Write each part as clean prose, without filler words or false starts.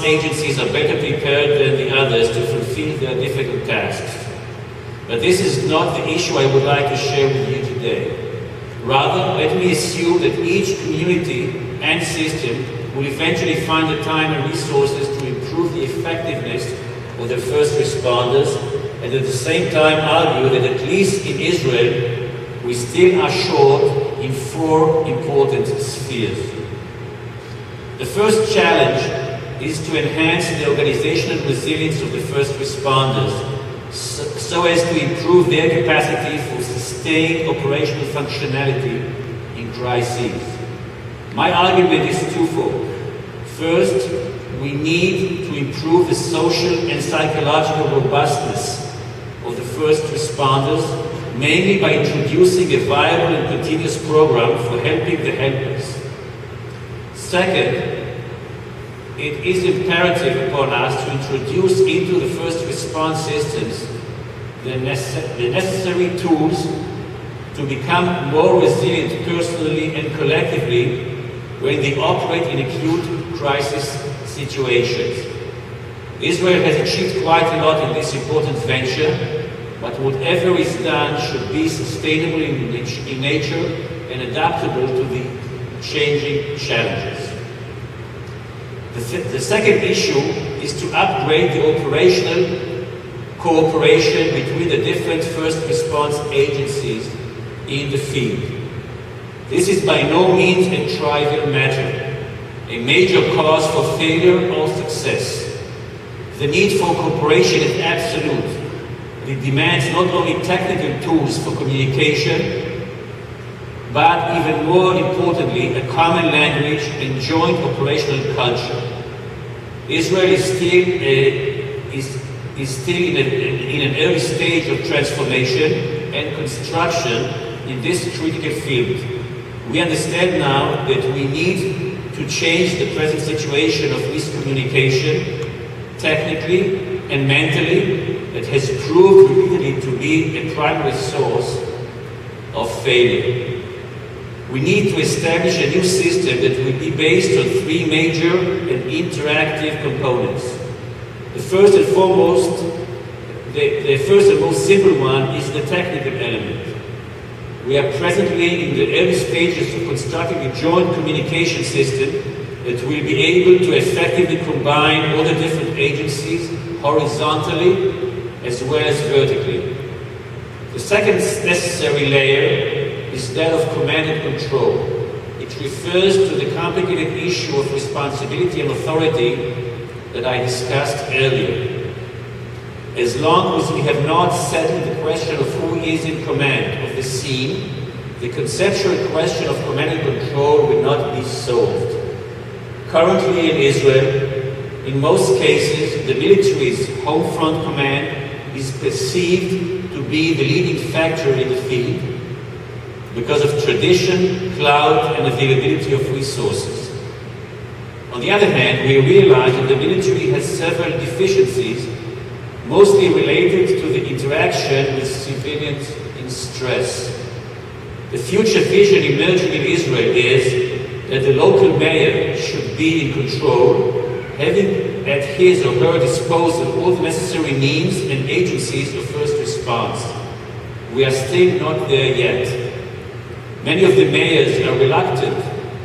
agencies are better prepared than the others to fulfill their difficult tasks. But this is not the issue I would like to share with you today. Rather, let me assume that each community and system will eventually find the time and resources to improve the effectiveness of their first responders, and at the same time argue that at least in Israel, we still are short in 4 important spheres. The first challenge is to enhance the organizational resilience of the first responders so as to improve their capacity for sustained operational functionality in crises. My argument is twofold. First, we need to improve the social and psychological robustness of the first responders, mainly by introducing a viable and continuous program for helping the helpless. Second, it is imperative upon us to introduce into the first response systems the necessary tools to become more resilient personally and collectively when they operate in acute crisis situations. Israel has achieved quite a lot in this important venture, but whatever is done should be sustainable in nature and adaptable to the changing challenges. The second issue is to upgrade the operational cooperation between the different first response agencies in the field. This is by no means a trivial matter, a major cause for failure or success. The need for cooperation is absolute. It demands not only technical tools for communication, but even more importantly, a common language and joint operational culture. Israel is still in an early stage of transformation and construction in this critical field. We understand now that we need to change the present situation of miscommunication, technically and mentally, that has proved repeatedly to be a primary source of failure. We need to establish a new system that will be based on 3 major and interactive components. The first and most simple one is the technical element. We are presently in the early stages of constructing a joint communication system that will be able to effectively combine all the different agencies horizontally as well as vertically. The second necessary layer is that of command and control. It refers to the complicated issue of responsibility and authority that I discussed earlier. As long as we have not settled the question of who is in command of the scene, the conceptual question of command and control will not be solved. Currently in Israel, in most cases, the military's home front command is perceived to be the leading factor in the field because of tradition, clout, and availability of resources. On the other hand, we realize that the military has several deficiencies, mostly related to the interaction with civilians in stress. The future vision emerging in Israel is that the local mayor should be in control, having at his or her disposal all the necessary means and agencies of first response. We are still not there yet. Many of the mayors are reluctant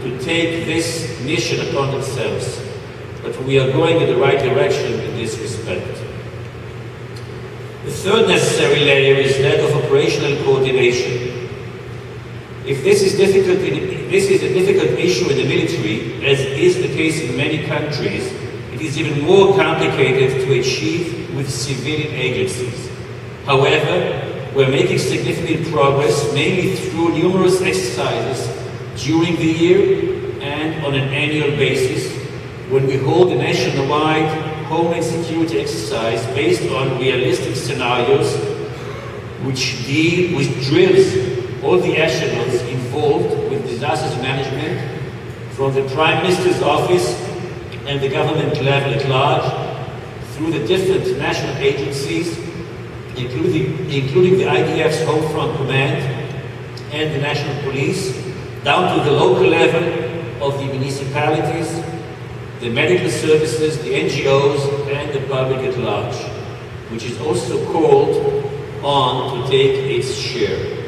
to take this mission upon themselves, but we are going in the right direction in this respect. The third necessary layer is that of operational coordination. If this is a difficult issue in the military, as is the case in many countries, it is even more complicated to achieve with civilian agencies. However, we're making significant progress, mainly through numerous exercises during the year and on an annual basis, when we hold a nationwide Homeland Security exercise based on realistic scenarios, which drills all the echelons involved with disasters management, from the Prime Minister's office and the government level at large, through the different national agencies, including the IDF's Home Front Command and the National Police, down to the local level of the municipalities, the medical services, the NGOs, and the public at large, which is also called on to take its share.